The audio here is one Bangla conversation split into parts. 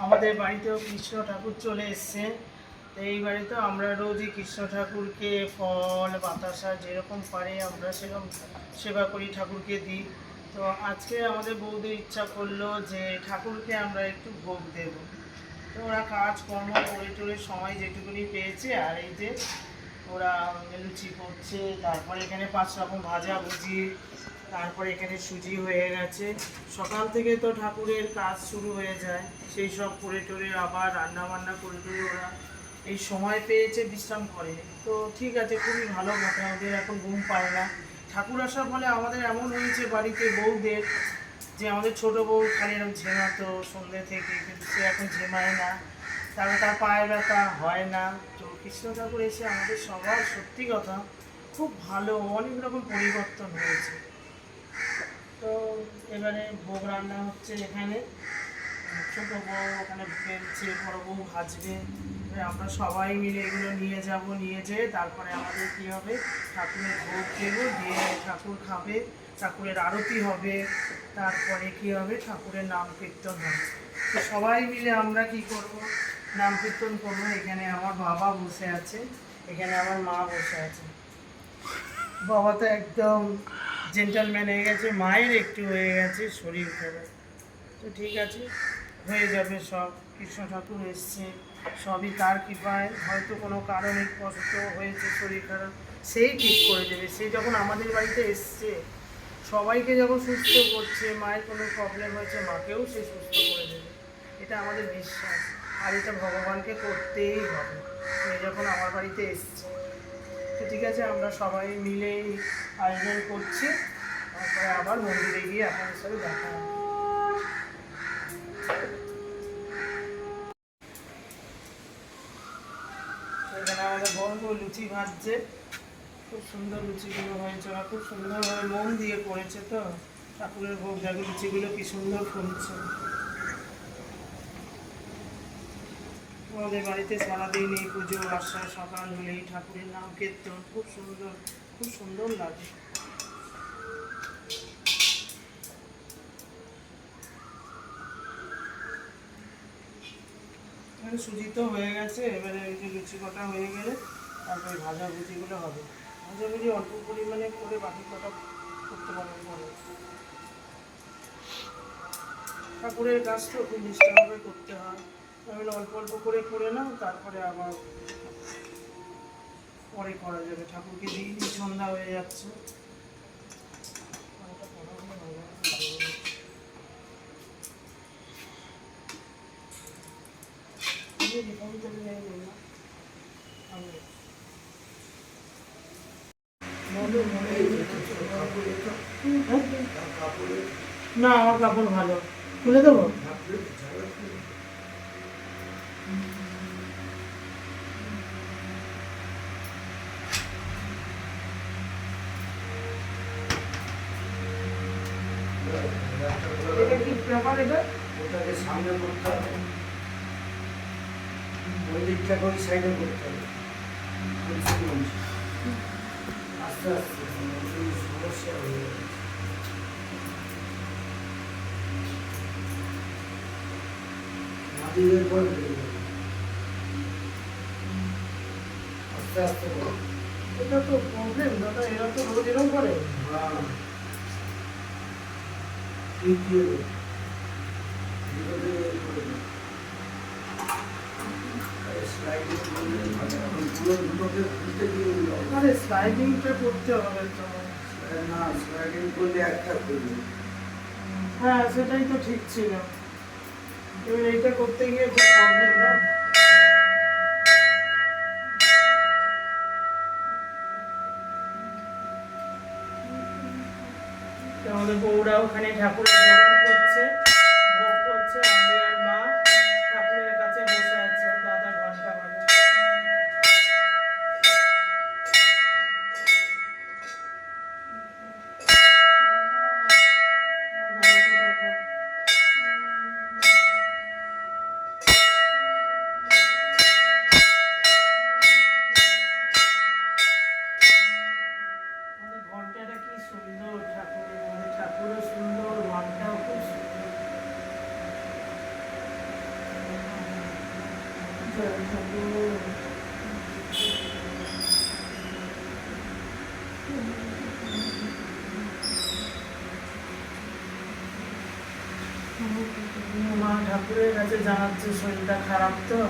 আমাদের বাড়িতেও কৃষ্ণ ঠাকুর চলে এসছে। তো এই বাড়িতেও আমরা রোজই কৃষ্ণ ঠাকুরকে ফল বাতাসা যেরকম পারি আমরা সেরকম সেবা করি, ঠাকুরকে দিই। তো আজকে আমাদের বৌদির ইচ্ছা করলো যে ঠাকুরকে আমরা একটু ভোগ দেব। তো ওরা কাজকর্ম করে টরে সময় যেটুকুনি পেয়েছে, আর এই যে ওরা লুচি করছে, তারপরে এখানে 5 রকম ভাজা ভুজি, তারপরে এখানে সুজি হয়ে গেছে। সকাল থেকে তো ঠাকুরের কাজ শুরু হয়ে যায়, সেই সব করে টোরে আবার রান্না বান্না করে টোরে ওরা এই সময় পেয়েছে, বিশ্রাম করে। তো ঠিক আছে, খুবই ভালো কথা, ওদের এখন ঘুম পায় না। ঠাকুর আসার ফলে আমাদের এমন হয়েছে বাড়িতে বউদের, যে আমাদের ছোটো বউ খালি এরকম ঝেমাতো সন্ধ্যে থেকে, কিন্তু সে এখন ঝেমায় না, তারপরে তার পায়ে ব্যথা হয় না। তো কৃষ্ণ ঠাকুর এসে আমাদের সবার সত্যি কথা খুব ভালো, অনেক রকম পরিবর্তন হয়েছে। তো এবারে ভোগ রান্না হচ্ছে এখানে, ছোটো বউ ওখানে বেলছে, বড়ো বউ ভাজবে। আমরা সবাই মিলে এগুলো নিয়ে যাব, নিয়ে যেয়ে তারপরে আমাদের কী হবে, ঠাকুরের ভোগ দেবো, দিয়ে ঠাকুর খাবে, ঠাকুরের আরতি হবে, তারপরে কী হবে, ঠাকুরের নাম কীর্তন হবে। তো সবাই মিলে আমরা কি করব, নাম কীর্তন করবো। এখানে আমার বাবা বসে আছে, এখানে আমার মা বসে আছে। বাবা তো একদম জেন্টালম্যান হয়ে গেছে, মায়ের একটু হয়ে গেছে শরীর খারাপ। তো ঠিক আছে, হয়ে যাবে সব। কৃষ্ণ ঠাকুর এসছে, সবই তার কৃপায়। হয়তো কোনো কারণে কষ্ট হয়েছে, শরীর খারাপ, সেই ঠিক করে দেবে। সে যখন আমাদের বাড়িতে এসছে, সবাইকে যখন সুস্থ করছে, মায়ের কোনো প্রবলেম হয়েছে, মাকেও সে সুস্থ করে দেবে, এটা আমাদের বিশ্বাস। আর এটা ভগবানকে করতেই হবে। সে যখন আমার বাড়িতে এসছে, তো ঠিক আছে, আমরা সবাই মিলে আয়োজন করছি। তারপরে আবার মন্দিরে গিয়ে আপনাদের সাথে দেখা হবে। এখানে আমাদের বড় লুচি ভাজছে, খুব সুন্দর লুচিগুলো হয়েছে, ওরা খুব সুন্দরভাবে মন দিয়ে করেছে। তো ঠাকুরের ভোগ দেখো, লুচিগুলো কি সুন্দর ফুলছে। আমাদের বাড়িতে সারাদিন এই পুজো আসা, সকাল হলেই ঠাকুরের নাম কীর্তন, খুব সুন্দর, খুব সুন্দর লাগে। এখানে সুজি তো হয়ে গেছে, এবারে এই যে লুচি কটা হয়ে গেলে তারপরে ভাজাভুজিগুলো হবে। ভাজাভুজি অল্প পরিমাণে করে বাকি কটা করতে পারবো পরে। ঠাকুরের কাজ তো খুব নিষ্ঠাভাবে করতে হয়, তাহলে অল্প অল্প করে নাও, তারপরে আবার পরে করা যাবে। ঠাকুরকে দিয়ে সন্ধ্যা হয়ে যাচ্ছে। না, আমার কাপড় ভালো, খুলে দেবো। এটা কি ব্যাপার, এটা ওটাকে সামনে করতে হবে, ওই দিকটাকে ওই সাইডে করতে হবে। আস্তে আস্তে সমস্যা হয়ে যাবে। মাটির পর আস্তে আস্তে করো। এটা তো প্রবলেম দাদা, এরা তো রোজ এরকম করে। হ্যাঁ, ঠিক দিয়ে দেবো। আরে স্লাইডিংটা করতে হবে তো। না, স্লাইডিং করলে একটা করবে। হ্যাঁ, সেটাই তো ঠিক ছিল, এবার এইটা করতে গিয়ে খুব প্রবলেম না। আমাদের বউরা ওখানে ঠাকুরের জোগাড় করছে, ভোগ করছে, আমি আর মা ঠাকুরের কাছে বসে আছে, দাদা ঘন্টা বাজে। ঘন্টাটা কি সুন্দর ঠাকুরের, ঠাকুরও সুন্দর, ঘন্টাও খুব সুন্দর। জয় ঠাকুর। মা ঠাকুরের কাছে জানাচ্ছে শরীরটা খারাপ তো।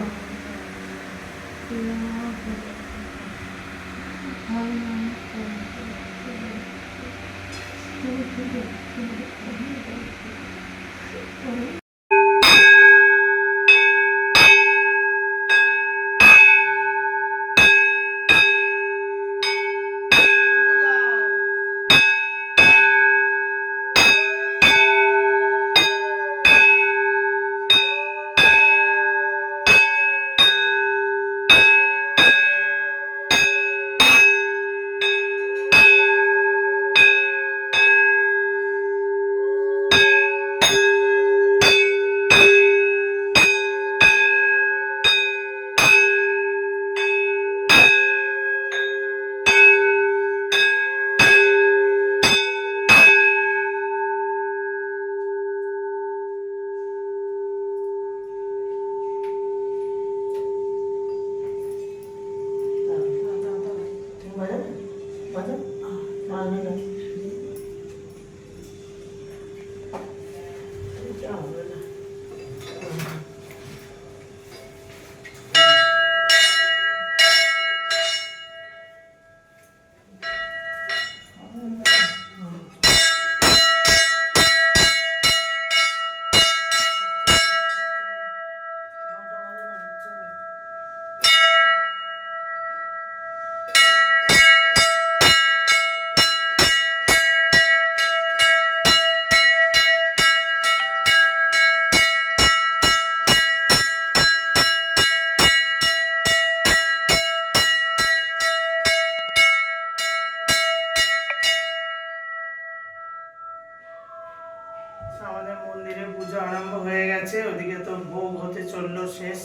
আমাদের মন্দিরে পুজো আরম্ভ হয়ে গেছে, ওদিকে তো ভোগ হতে চললো শেষ।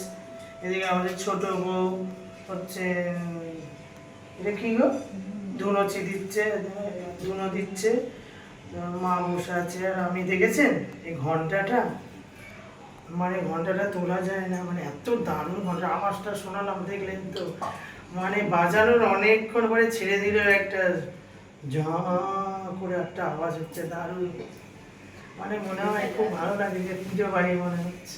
এদিকে আমাদের ছোট বউ হচ্ছে এটা কি গো, ধুনোচি দিচ্ছে, ধুনো দিচ্ছে। মা বসে আছে আর আমি, দেখেছেন এই ঘন্টাটা, মানে ঘন্টাটা তোলা যায় না, মানে এত দারুণ ঘন্টা। আওয়াজটা শোনালাম দেখলেন তো, মানে বাজানোর অনেকক্ষণ পরে ছেড়ে দিল একটা ঝা করে একটা আওয়াজ হচ্ছে, দারুণ। মানে মনে হয় খুব ভালো লাগে যে পুজো বাড়ি মনে হচ্ছে।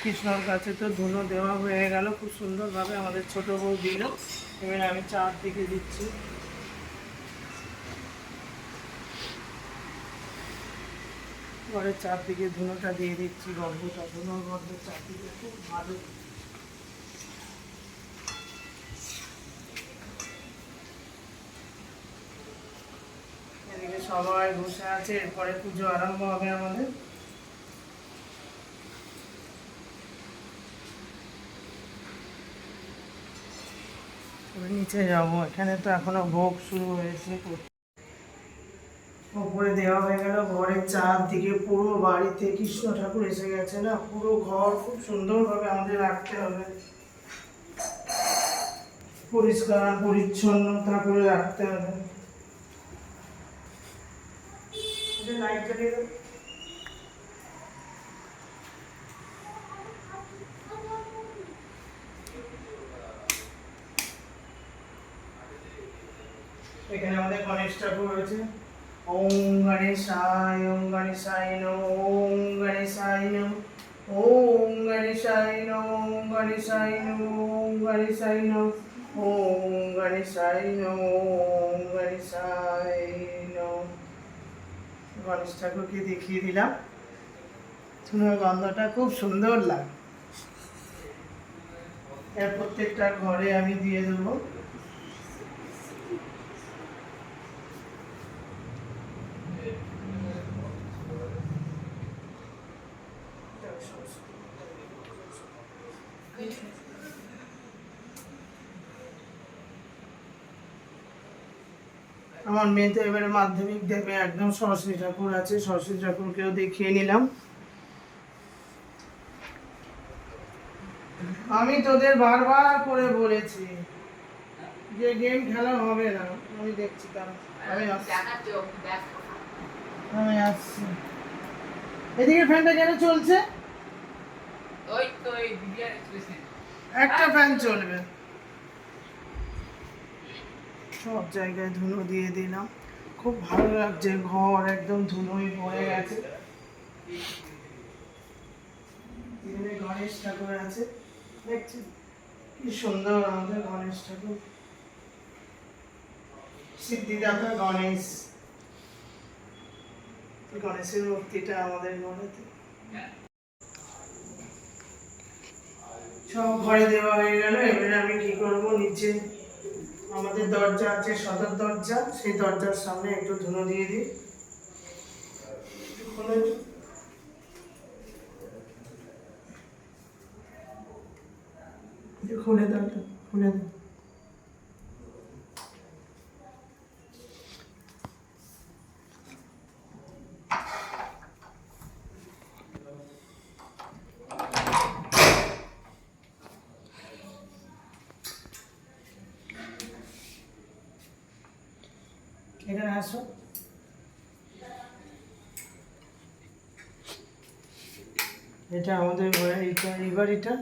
কৃষ্ণর কাছে তো ধুনো দেওয়া হয়ে গেল খুব সুন্দরভাবে, আমাদের ছোট বউ দিল। এবার আমি চারদিকে দিচ্ছি। ঘরের চারদিকে ধুনোটা দিয়ে দিচ্ছি, গন্ধটা, ধুনোর গন্ধ চারদিকে খুব ভালো। এদিকে সবাই বসে আছে, এরপরে পুজো আরম্ভ হবে আমাদের। নিচে যাবো, এখানে তো এখনো ভোগ শুরু হয়েছে। উপরে দেওয়া হয়ে গেল, ঘরের চারদিকে পুরো বাড়িতে কৃষ্ণ ঠাকুর এসে গেছে না, পুরো ঘর খুব সুন্দরভাবে আমাদের রাখতে হবে, পরিষ্কার পরিচ্ছন্নতা করে রাখতে হবে। লাইট জ্বালিয়ে দাও। এখানে আমাদের গণেশ ঠাকুর রয়েছে। ওম গণেশায়, ওম গণেশায় নমঃ, ওম গণেশায় নমঃ, ওম গণেশায় নমঃ, ওম গণেশায় নমঃ, ওম গণেশায় নমঃ, ওম গণেশায় নমঃ, ওম গণেশায় নমঃ। গণেশ ঠাকুরকে দেখিয়ে দিলাম, ধুনোর গন্ধটা খুব সুন্দর লাগে। এর প্রত্যেকটা ঘরে আমি দিয়ে দেবো। আমার মেয়ে তো এবারে মাধ্যমিক দেবে, একদম সরস্বতী ঠাকুর আছে, সরস্বতী ঠাকুরকেও দেখিয়ে নিলাম। আমি তোদের বারবার করে বলেছি যে গেম খেলা হবে না, আমি দেখছি তারা, আমি আসছি। এদিকে ফ্যানটা কেন চলছে? ওই তো এই দিদিয়ার এক্সপ্রেশন একটা ফ্যান চলবে। সব জায়গায় ধুনো দিয়ে দিলাম, খুব ভালো লাগছে, ঘর একদম ধুনোয় ভরে গেছে। এখানে গণেশ ঠাকুর আছে, দেখছেন কি সুন্দর আমাদের গণেশ ঠাকুর, সিদ্ধিদাতা গণেশ। গণেশের মূর্তিটা আমাদের ঘরেতে। সব ঘরে দেওয়া হয়ে গেল। এবারে আমি কি করব, নিচে আমাদের দরজা আছে, সদর দরজা, সেই দরজার সামনে একটু ধুনো দিয়ে দিই। খুলে দাও, খুলে দাও। এখানে আসো। এটা আমাদের বাড়িটা, এই বাড়িটা,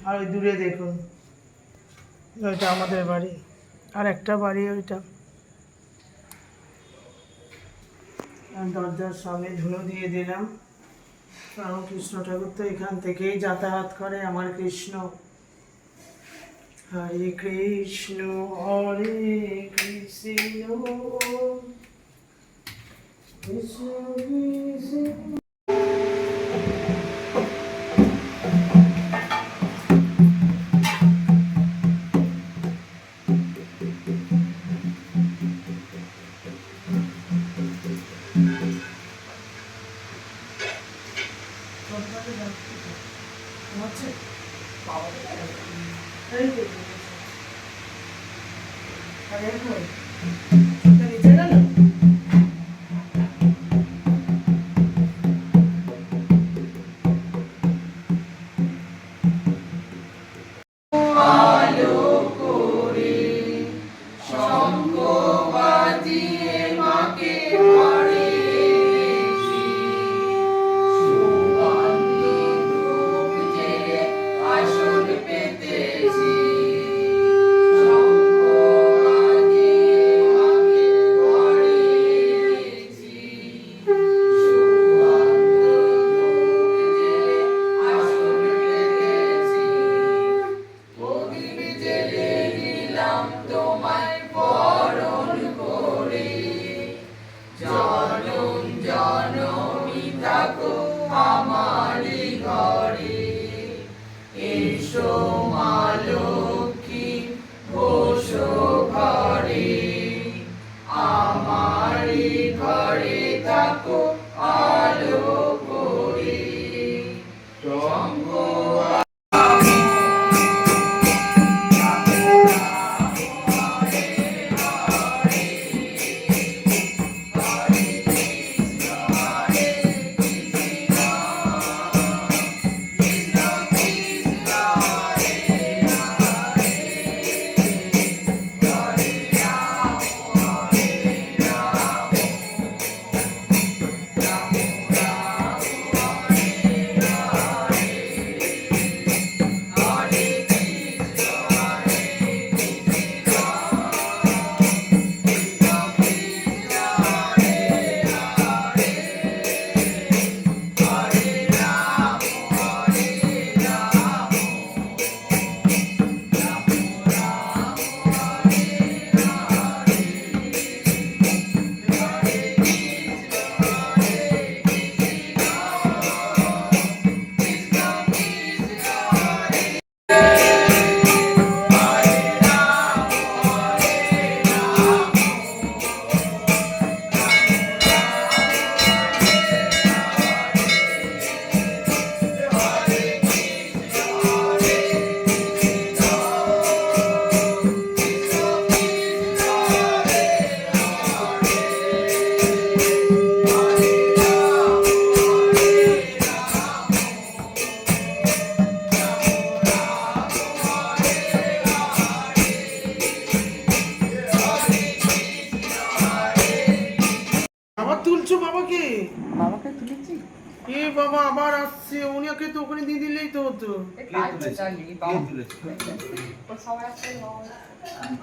আর ওই দূরে দেখুন ওইটা আমাদের বাড়ি, আর একটা বাড়ি ওইটা। আর দরজার সামনে ধুলো দিয়ে দিলাম, কারণ কৃষ্ণ ঠাকুর তো এখান থেকেই যাতায়াত করে, আমার কৃষ্ণ। হরে কৃষ্ণ হরে কৃষ্ণ কৃষ্ণ কৃষ্ণ। এ বাবা আবার আসছে, ওনাকে তো ওখানে দিয়ে দিলেই তো হতো।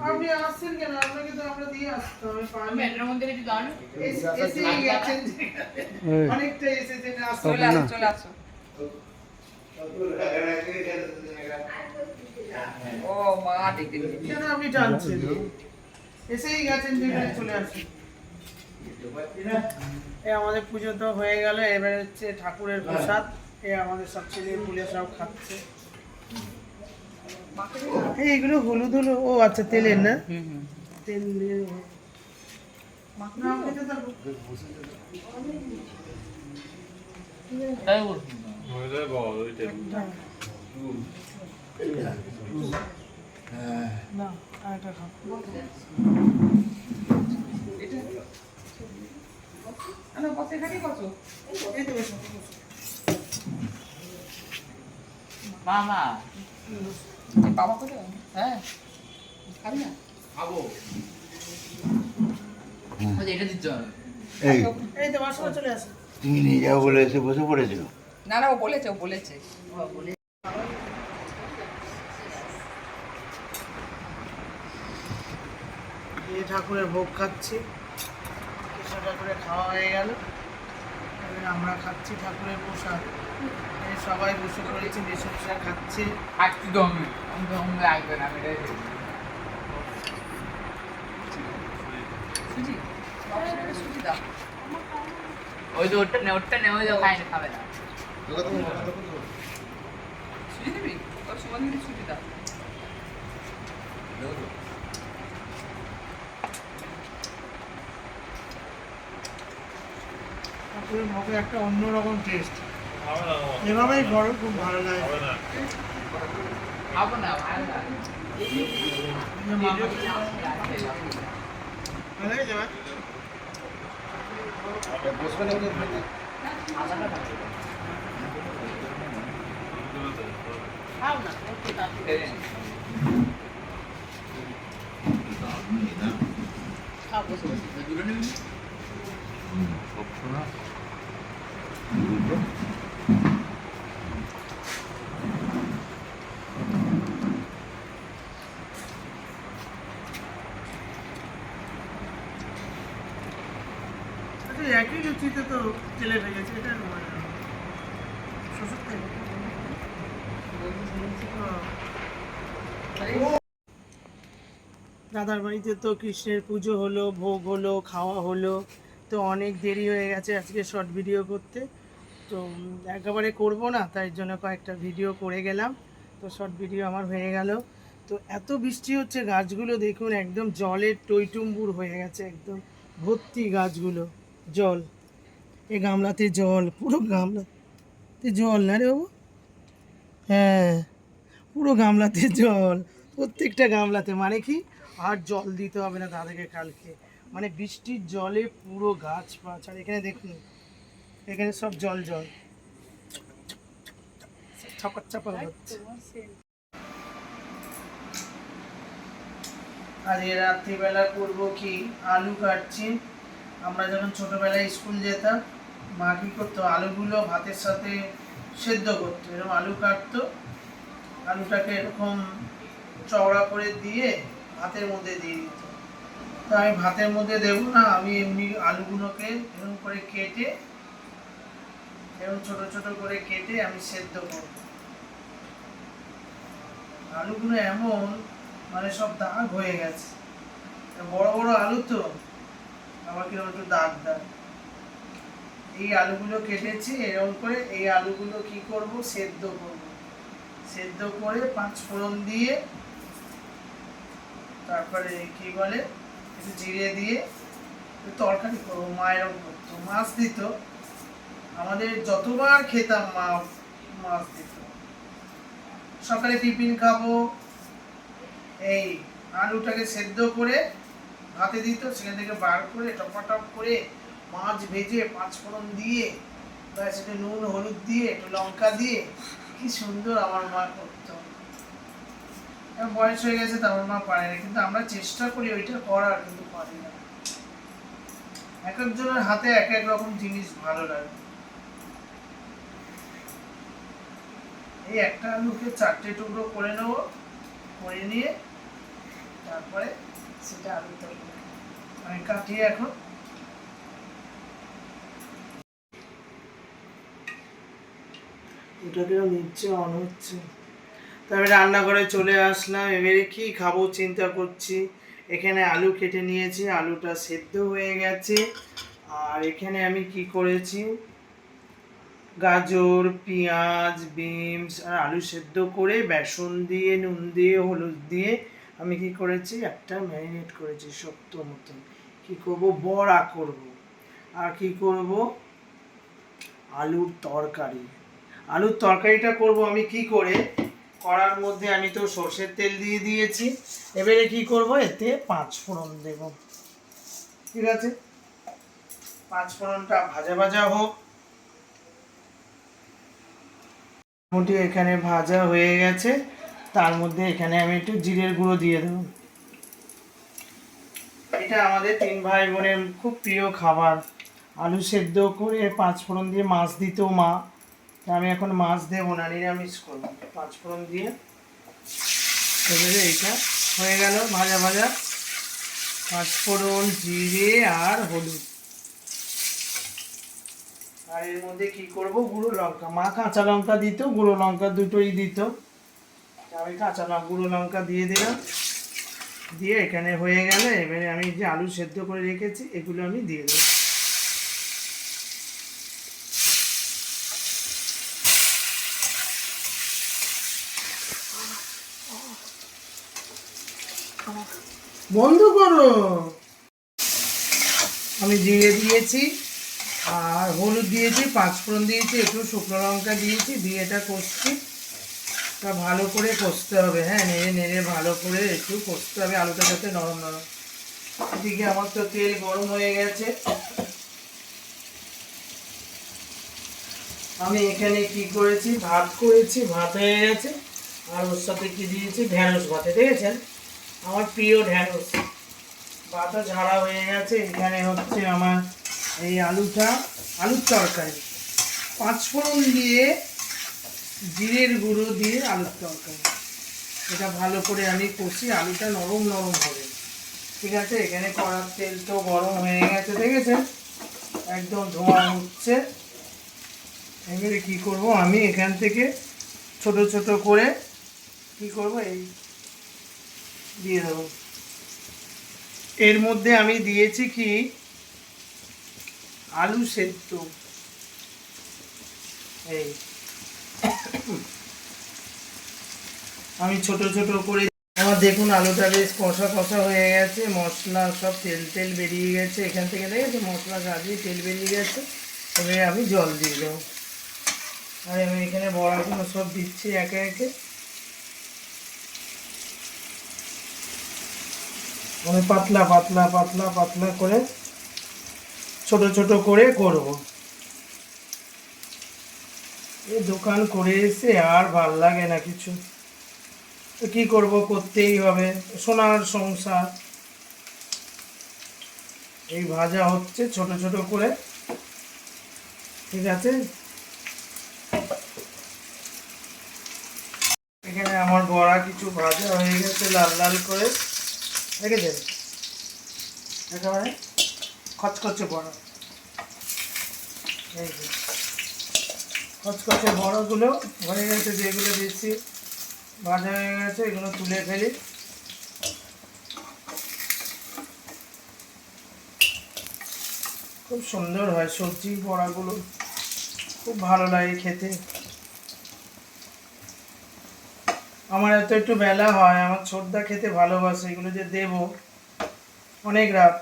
আপনি আসছেন কেন? আপনাকে তো আমরা দিয়ে আসতাম। আমি পাইনি। এটার মধ্যে কিছু দাও না? এসেই গেছেন অনেকটা এসেছেন, আসতে চলে আসো চলে আসো। ও মা দেখতে কেন আপনি টানছেন? এসেই গেছেন যেখানে, চলে আসুন। এই আমাদের পুজো তো হয়ে গেল, এবার হচ্ছে ঠাকুরের প্রসাদ। এই আমাদের সব ছেলে পুলে সব খাচ্ছে। এই এগুলো হলুদ হলো, ও আচ্ছা তেলের না, তেল দিয়ে না, খেতে থাকো। তাই বল। না আরেকটা খাও। আরে বসে খালি বসো। এই তো বসো, বসো। মামা বাবা কোথায়? হ্যাঁ খাবি না? খাবো। ওই এটা দিচ্ছ না। এই এই তো বাসা চলে আসো। তুমি নিয়ে যাও বলে এসে বসে পড়েছো। না না ও বলেছে এই ঠাকুরের ভোগ খাচ্ছি, কৃষ্ণ ঠাকুরের খাওয়া হয়ে গেল, এবার আমরা খাচ্ছি ঠাকুরের প্রসাদ। এই সবাই বসে পড়েছে, বেশি বসে খাচ্ছে। খাচ্ছি তো আমি তো অন্য লাগবে না আমি এটাই খাই। সুজি বাবা সুজি দাও। ওই তো ওটা নে ওই তো খাই না খাবে না। সুজি দিবি? ওর সুগন্ধি সুজি দাও। ঠাকুরের ভোগে একটা অন্যরকম টেস্ট, এভাবেই ঘরে খুব ভালো লাগে। খাবো না ভালো না। ভালো হয়েছে ভাই? খাও না, একটু তাড়াতাড়ি। খাও, বসে বসে। আচ্ছা, একই লুচিতে তো তেলে ভেজেছে, এটা শ্বশুর তেল। দাদার বাড়িতে তো কৃষ্ণের পুজো হলো, ভোগ হলো, খাওয়া হলো, তো অনেক দেরি হয়ে গেছে আজকে শর্ট ভিডিও করতে। তো একেবারে করব না, তাই জন্য কয়েকটা ভিডিও করে গেলাম। তো শর্ট ভিডিও আমার হয়ে গেল। তো এত বৃষ্টি হচ্ছে, গাছগুলো দেখুন একদম জলের টইটুম্বুর হয়ে গেছে, একদম ভর্তি গাছগুলো জল। এই গামলাতে জল, পুরো গামলাতে জল না রে বাবু? হ্যাঁ, পুরো গামলাতে জল, প্রত্যেকটা গামলাতে। মানে কি, আর জল দিতে হবে না তাদেরকে কালকে, মানে বৃষ্টির জলে পুরো গাছ পাছ। আর এখানে দেখুন, এখানে সব জল জল ছাপার চাপা হচ্ছে। আর এই রাত্রিবেলা করবো কি, আলু কাটছি। আমরা যখন ছোটবেলায় স্কুল যেতাম, মা কী করতো, আলুগুলো ভাতের সাথে সেদ্ধ করতো, এরকম আলু কাটতো, আলুটাকে এরকম চওড়া করে দিয়ে ভাতের মধ্যে দিয়ে দিত। তো আমি ভাতের মধ্যে দেবো না, আমি এমনি আলুগুলোকে এরকম করে কেটে, এরকম ছোট ছোট করে কেটে আমি সেদ্ধ করব। আলুগুলো এমন, মানে সব দাগ হয়ে গেছে, বড় বড় আলু তো, আবার কিরকম একটু দাগ দাগ। এই আলুগুলো কেটেছি এরকম করে, এই আলুগুলো কি করব, সেদ্ধ করব। সেদ্ধ করে 5 ফোড়ন দিয়ে, তারপরে কি বলে, একটু জিরে দিয়ে তরকারি করবো। মা এরকম করতো, মাছ দিত, আমাদের যতবার খেতাম মা মাছ দিত। সকালে টিফিন খাবো, এই আলুটাকে সেদ্ধ করে ভাতে দিত, সেখান থেকে বার করে টপাটপ করে মাছ ভেজে 5 ফোড়ন দিয়ে, ব্যাস একটু নুন হলুদ দিয়ে একটু লঙ্কা দিয়ে, কি সুন্দর আমার মা করতো। বয়স হয়ে গেছে তো আমার মা পারে না, কিন্তু আমরা চেষ্টা করি ওইটা করার, কিন্তু পারি না। এক একজনের হাতে এক এক রকম জিনিস ভালো লাগে। এই একটা আলুকে 4টে টুকরো করে নেবো, করে নিয়ে তারপরে সেটা আলু তরকারি আমি কাটিয়ে এখন ওটা কিরম নিচ্ছে অন হচ্ছে। তবে রান্নাঘরে চলে আসলাম, এবারে কি খাবো চিন্তা করছি। এখানে আলু কেটে নিয়েছি, আলুটা সেদ্ধ হয়ে গেছে। আর এখানে আমি কি করেছি, গাজর, পেঁয়াজ, বিনস আর আলু সেদ্ধ করে বেসন দিয়ে, নুন দিয়ে, হলুদ দিয়ে আমি কি করেছি, একটা ম্যারিনেট করেছি শক্ত মতন। কি করব, বড়া করব। আর কি করব, আলুর তরকারি। আলুর তরকারিটা করব আমি কি করে, কড়ার মধ্যে আমি তো সর্ষের তেল দিয়ে দিয়েছি। এবারে কি করব, এতে 5 ফোড়ন দেব। ঠিক আছে, 5 ফোড়নটা ভাজা ভাজা হোক। মোটামুটি এখানে ভাজা হয়ে গেছে, তার মধ্যে এখানে আমি একটু জিরের গুঁড়ো দিয়ে দেবো। এটা আমাদের 3 ভাই বোনের খুব প্রিয় খাবার। আলু সেদ্ধ করে 5 ফোড়ন দিয়ে মাছ দিত মা, আমি এখন মাছ দেবো না, নিরামিষ করবো। 5 ফোড়ন দিয়ে এবারে এইটা হয়ে গেল ভাজা ভাজা। 5 ফোড়ন, জিরে আর হলুদ। আর এর মধ্যে কি করব, গুঁড়ো লঙ্কা। মা কাঁচা লঙ্কা দিত, গুঁড়ো লঙ্কা দুটোই দিত, আমি গুঁড়ো লঙ্কা দিয়ে দিলাম। দিয়ে এখানে হয়ে গেল। এবারে আমি যে আলু সেদ্ধ করে রেখেছি এগুলো আমি দিয়ে দেবো। বন্ধ করো। আমি জিরে দিয়েছি আর হলুদ দিয়েছি, 5 ফোড়ন দিয়েছি, একটু শুকনো লঙ্কা দিয়েছি, দিয়ে এটা কষছি। তা ভালো করে কষতে হবে, হ্যাঁ, নেড়ে নেড়ে ভালো করে একটু কষতে হবে, আলুটা যাতে নরম নরম। এদিকে আমার তো তেল গরম হয়ে গেছে। আমি এখানে কি করেছি, ভাত করেছি, ভাত হয়ে গেছে। আর ওর সাথে কি দিয়েছি, ঢ্যাঁড়স ভাতে, দেখেছেন আমার প্রিয় ঢ্যাঁড়স। ভাতও ঝাড়া হয়ে গেছে। এখানে হচ্ছে আমার এই আলুর তরকারি, 5 ফোড়ন দিয়ে, জিরের গুঁড়ো দিয়ে আলুর তরকারি। এটা ভালো করে আমি কষি, আলুটা নরম নরম হবে। ঠিক আছে, এখানে কড়ার তেল তো গরম হয়ে গেছে, দেখেছেন একদম ধোঁয়া উঠছে। এবারে কি করব, আমি এখান থেকে ছোট ছোট করে কি করব, এই দিয়ে দেবো। এর মধ্যে আমি দিয়েছি কি, আলু সেদ্ধ। এই আমি ছোট ছোট করে, আমার দেখুন আলুটা বেশ কষা কষা হয়ে গেছে, মশলা সব তেল তেল বেরিয়ে গেছে এখান থেকে, দেখেছি মশলা গাজিয়ে তেল বেরিয়ে গেছে। এবারে আমি জল দিয়ে দেবো। আর আমি এখানে বড়াগুলো সব দিচ্ছি একে একে। আমি পাতলা পাতলা পাতলা পাতলা করে ছোট ছোট করে করব। এই দোকান করে এসে আর ভাল লাগে না কিছু, তো কি করব, করতেই হবে, সোনার সংসার। এই ভাজা হচ্ছে ছোট ছোট করে। ঠিক আছে, এখানে আমার বড়া কিছু ভাজা হয়ে গেছে লাল লাল করে, দেখেছেন একেবারে খচখচে বড়া। এই যে খচখচে বড়াগুলো হয়ে গেছে, যেগুলো বেশি ভাজা হয়ে গেছে এগুলো তুলে ফেলি। খুব সুন্দর হয় সবজি বড়াগুলো, খুব ভালো লাগে খেতে। আমার এত একটু বেলা হয়, আমার ছোটদা খেতে ভালোবাসে, এগুলো যে দেব অনেক রাত,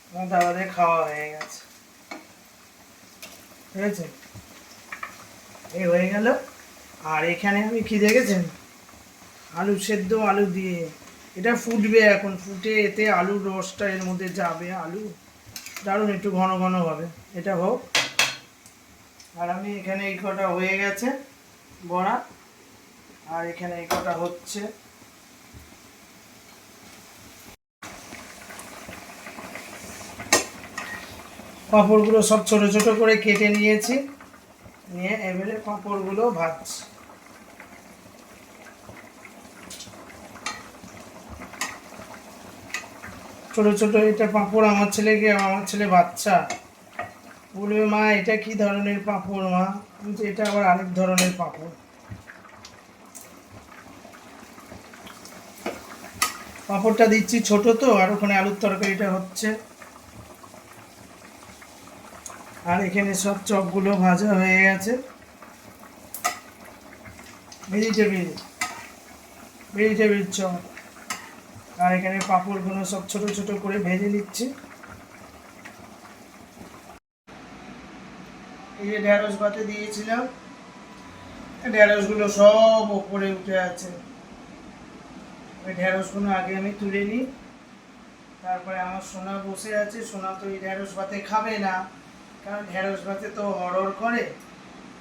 আমার দাদাদের খাওয়া হয়ে গেছে। ঠিক আছে, এই হয়ে গেল। আর এখানে আমি কি দেখেছেন, আলু সেদ্ধ, আলু দিয়ে এটা ফুটবে এখন, ফুটে এতে আলুর রসটা এর মধ্যে যাবে, আলু দারুণ একটু ঘন ঘন হবে। এটা হোক। আর আমি এখানে এই কটা হয়ে গেছে বড়া, আর এখানে এই কটা হচ্ছে। পাঁপড়গুলো সব ছোট ছোট করে কেটে নিয়েছি। নিয়ে এবারে পাঁপড়গুলো ভাজছি। ছোট ছোট এটা পাঁপড় আমার ছেলে বাচ্চা বলবে, মা এটা কি ধরনের পাঁপড় মা? বলছি এটা আবার আরেক ধরনের পাঁপড়। পাঁপড়টা দিচ্ছি ছোট তো, আর ওখানে আলুর তরকারিটা হচ্ছে, আর এখানে সব চপগুলো ভাজা হয়ে গেছে। Vegetable chop. আর এখানে পাঁপড়গুলো সব ছোট ছোট করে ভেজে নিচ্ছি। এই যে ঢেঁড়স ভাতে দিয়েছিলাম, ঢেঁড়সগুলো সব ওপরে উঠে আছে। ওই ঢেঁড়সগুলো আগে আমি তুলে নিই, তারপরে আমার সোনা বসে আছে। সোনা তো এই ঢেঁড়স ভাতে খাবে না, কারণ ঢেঁড়স ভাতে তো হরর করে।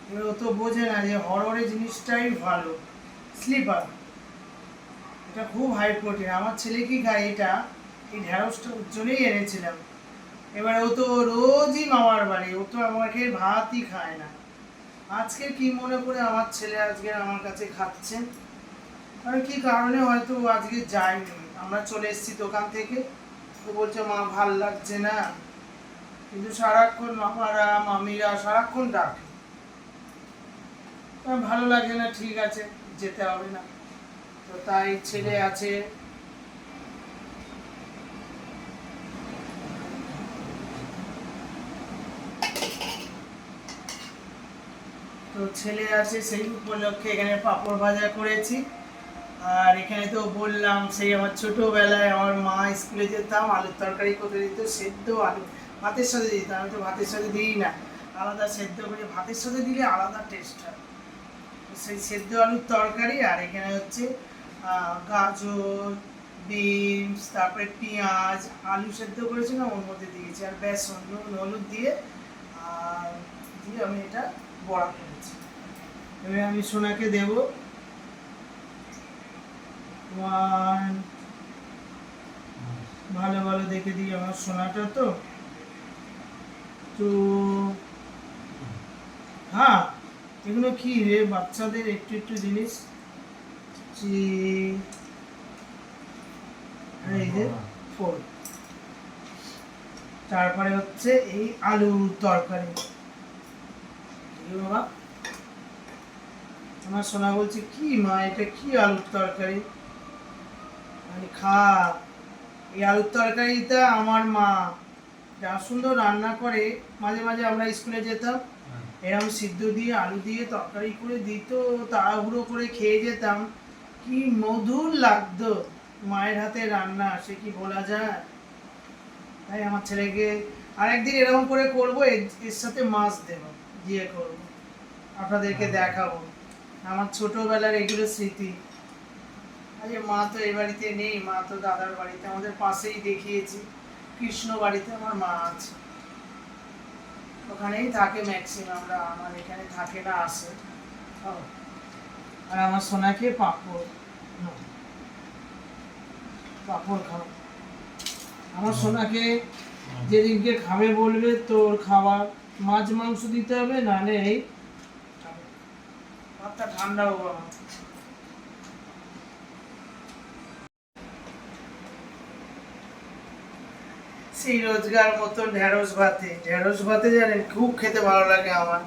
এবার ও তো বোঝে না যে হররে জিনিসটাই ভালো। স্লিপার এটা খুব হাই প্রোটিন। আমার ছেলে কি খায় এটা, এই ঢেঁড়সটা ওর জন্যই এনেছিলাম। এবার ও তো রোজই মামার বাড়ি, ও তো আমাকে ভাতই খায় না। আজকে কি মনে করে আমার ছেলে আজকে আমার কাছে খাচ্ছে, আর কি কারণে হয়তো আজকে যায়নি। আমরা চলে এসেছি দোকান থেকে, তো বলছে মা ভাল লাগছে না, কিন্তু সারাক্ষণ মামারা মামিরা সারাক্ষণ ডাকে। ভালো লাগে না, ঠিক আছে যেতে হবে না। তো তাই ছেলে আছে, সেই উপলক্ষে এখানে পাঁপড় ভাজা করেছি। আর এখানে তো বললাম সেই আমার ছোটোবেলায় আমার মা স্কুলে যেতাম, আলুর তরকারি করে দিত, সেদ্ধ আলু ভাতের সাথে দিত। আমি তো ভাতের সাথে দিই না, আলাদা সেদ্ধ করে ভাতের সাথে দিলে আলাদা টেস্ট হয়। সেই সেদ্ধ আলুর তরকারি। আর এখানে হচ্ছে গাজর, বিনস, তারপরে পেঁয়াজ, আলু সেদ্ধ করেছিলাম ওর মধ্যে দিয়েছি, আর বেসন, নুন, হলুদ দিয়ে আর দিয়ে আমি এটা বড়া করেছি। এবার আমি সোনাকে দেবো। 1 ভালো ভালো দেখে দিই আমার সোনাটা তো। 2 হ্যাঁ, এগুলো কি রে বাচ্চাদের একটু একটু জিনিস। 3 এই যে 4। তারপরে হচ্ছে এই আলুর তরকারি। বাবা আমার সোনা বলছে, কি মা এটা কি আলুর তরকারি? মানে খা। এই আলুর তরকারিটা আমার মা যা সুন্দর রান্না করে, মাঝে মাঝে আমরা স্কুলে যেতাম, এরকম সিদ্ধ দিয়ে আলু দিয়ে তরকারি করে দিত, তাড়াহুড়ো করে খেয়ে যেতাম, কি মধুর লাগতো। মায়ের হাতে রান্না সে কি বলা যায়। তাই আমার ছেলেকে আরেকদিন এরকম করে করবো, এর সাথে মাছ দেবো, দিয়ে করবো, আপনাদেরকে দেখাবো আমার ছোটবেলার এগুলো স্মৃতি। আরে মা তো এই বাড়িতে নেই, মা তো দাদার বাড়িতে, আমাদের পাশেই দেখিয়েছি কৃষ্ণ বাড়িতে আমার মা আছে, ওখানেই থাকে ম্যাক্সিমাম। আমার এখানে থাকে না, আসে। আর আমার সোনাকে পাঁপড় খাও। আমার সোনাকে যেদিনকে খাবে বলবে তোর খাবার মাছ মাংস দিতে হবে, নাহলে এই ভাতটা ঠান্ডা হোক। আমার সেই রোজগার মতন ঢেঁড়স ভাতে জানেন খুব খেতে ভালো লাগে আমার।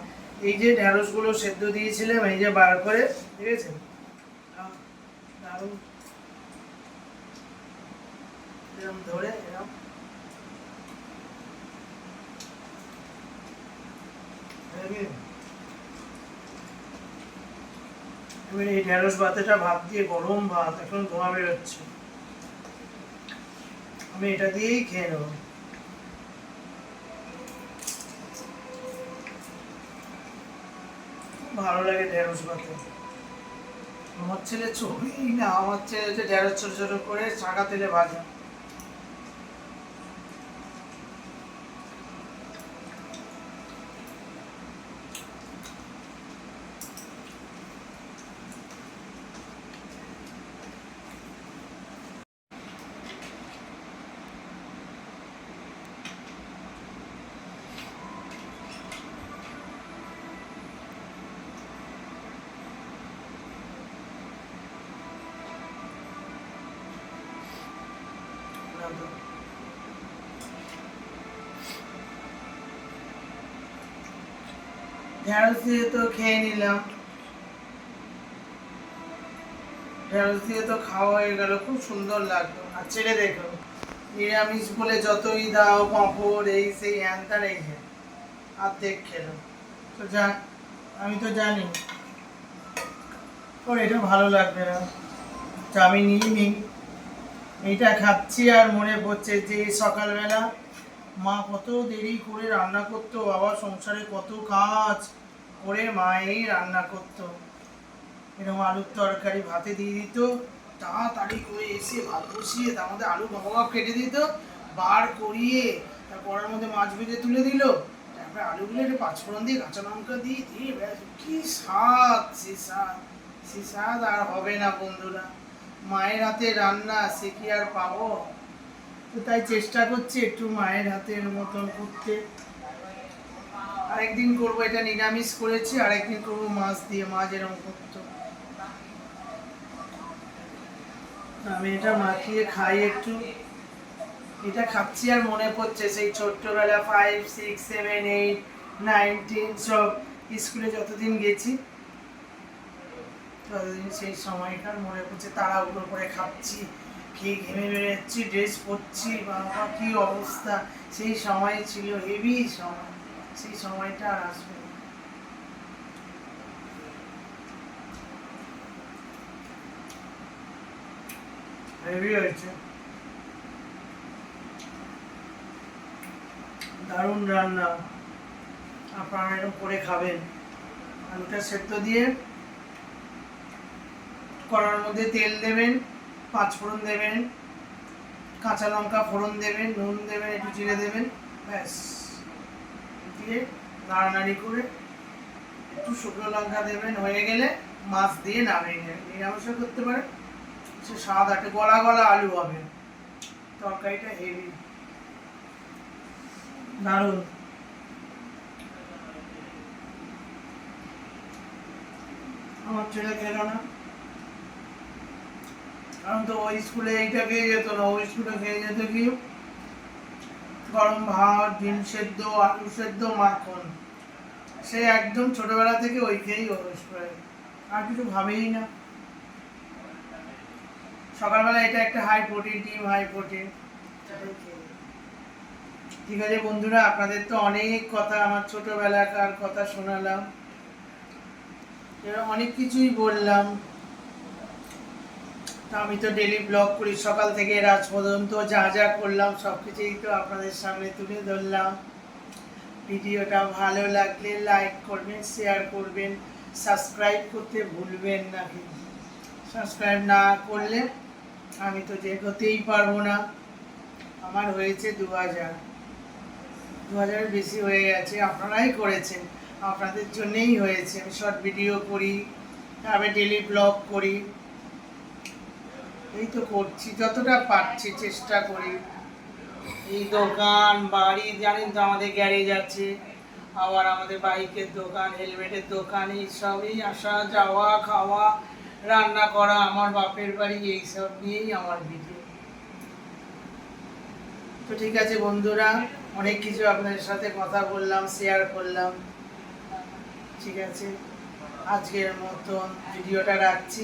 এই যে ঢেঁড়সগুলো সেদ্ধ দিয়েছিলাম, এই যে বার করে, ঠিক আছে, দারুণ এরকম ধরে এরকম এবার এই ঢেঁড়স ভাতেটা ভাত দিয়ে, গরম ভাত, এখন ধোঁয়া বেরোচ্ছে, আমি এটা দিয়েই খেয়ে নেবো। ভালো লাগে ঢেঁড়স ভাতে। আমার ছেলে ছবি না, আমার ছেলে হচ্ছে ঢেঁড়স ছোট ছোট করে ছাঁকা তেলে ভাজা। মতো। ঢেঁড়স দিয়ে তো খেয়ে নিলাম, ঢেঁড়স দিয়ে তো খাওয়া হয়ে গেল, খুব সুন্দর লাগলো। আর ছেড়ে দেখো, নিরামিষ বলে যতই দাও পাঁপড় এই সেই হ্যান ত্যান, এই যে অর্ধেক খেলো। তো আমি তো জানি ওর এটা ভালো লাগবে না, তো আমি নিইনি। এইটা খাচ্ছি আর মনে পড়ছে যে সকালবেলা মা কত দেরি করে রান্না করতো, বাবা সংসারে কত কাজ করে মা এই রান্না করতো। এরকম আলুর তরকারি ভাতে দিয়ে দিত, তাড়াতাড়ি করে এসে ভাত বসিয়ে তার মধ্যে আলু ভাগ কেটে দিত, বার করিয়ে তারপর ওর মধ্যে মাছ ভেজে তুলে দিল, তারপরে আলুগুলো একটু পাঁচফোড়ন দিয়ে কাঁচা লঙ্কা দিয়ে দিয়ে ব্যাস কি স্বাদ, সে স্বাদ আর হবে না বন্ধুরা। মায়ের হাতে রান্না সে কি আর পাবো? তো তাই চেষ্টা করছি একটু মায়ের হাতের মতন করতে। আরেকদিন করবো, এটা নিরামিষ করেছি, আরেকদিন করবো মাছ দিয়ে, মা যেরকম করতো। আমি এটা মাখিয়ে খাই একটু, এটা খাচ্ছি আর মনে পড়ছে সেই ছোট্টবেলা 5, 6, 7, 8, 9, 10 সব স্কুলে যতদিন গেছি ততদিন সেই সময়কার মনে পড়ছে। তাড়াহুড়ো করে খাচ্ছি, খেয়ে ঘেমে বেরোচ্ছি, ড্রেস পরছি, বাবা কি অবস্থা। সেই সময় ছিল হেভি সময়, সেই সময়টা আর আসবে না। হেভি হয়েছে, দারুণ রান্না। আপনারা এরকম করে খাবেন। আলুটা সেদ্ধ দিয়ে কড়ার মধ্যে তেল দেবেন, পাঁচফোড়ন দেবেন, কাঁচা লঙ্কা ফোড়ন দেবেন, নুন দেবেন, একটু জিরে দেবেন, ব্যাস দিয়ে নাড়ানাড়ি করে একটু শুকনো লঙ্কা দেবেন, হয়ে গেলে মাছ দিয়ে নামিয়ে নেবেন। নিরামিষও করতে পারেন, সে স্বাদ আছে, গলা গলা আলু হবে, তরকারিটা হেভি দারুণ। আমার ছেলে খেল না, কারণ তো ওই স্কুলে এইটা খেয়ে যেত না, ওই স্কুলে খেয়ে যেত কি গরম ভাত, ডিম সেদ্ধ, আলু সেদ্ধ, মাখন। সে একদম ছোটবেলা থেকে ওই খেয়েই অভ্যাস করে, আর কিছু ভাবেই না। সকালবেলা এটা একটা হাই প্রোটিন, ডিম হাই প্রোটিন। ঠিক আছে বন্ধুরা, আপনাদের তো অনেক কথা, আমার ছোটবেলাকার কথা শোনালাম, অনেক কিছুই বললাম। আমি তো ডেলি ব্লগ করি, সকাল থেকে রাত পর্যন্ত যা যা করলাম সব কিছুই তো আপনাদের সামনে তুলে ধরলাম। ভিডিওটা ভালো লাগলে লাইক করবেন, শেয়ার করবেন, সাবস্ক্রাইব করতে ভুলবেন না। সাবস্ক্রাইব না করলে আমি তো যেতেই পারবো না। আমার হয়েছে 2000 বেশি হয়ে গেছে, আপনারাই করেছেন, আপনাদের জন্যেই হয়েছে। আমি শর্ট ভিডিও করি, আমি ডেলি ব্লগ করি, এই তো করছি যতটা পারছি, চেষ্টা করি। এই দোকান বাড়ি, জানেন তো আমাদের গ্যারেজ আছে, আবার আমাদের বাইকের দোকান, হেলমেটের দোকান, এইসবই আসা যাওয়া, খাওয়া, রান্না করা, আমার বাপের বাড়ি, এইসব নিয়েই আমার ভিডিও। তো ঠিক আছে বন্ধুরা, অনেক কিছু আপনাদের সাথে কথা বললাম, শেয়ার করলাম। ঠিক আছে, আজকের মতন ভিডিওটা রাখছি,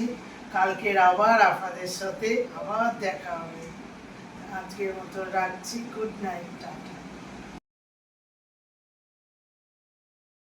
কালকের আবার আপনাদের সাথে আবার দেখা হবে। আজকের মতো রাখছি, গুড নাইট, টাটা।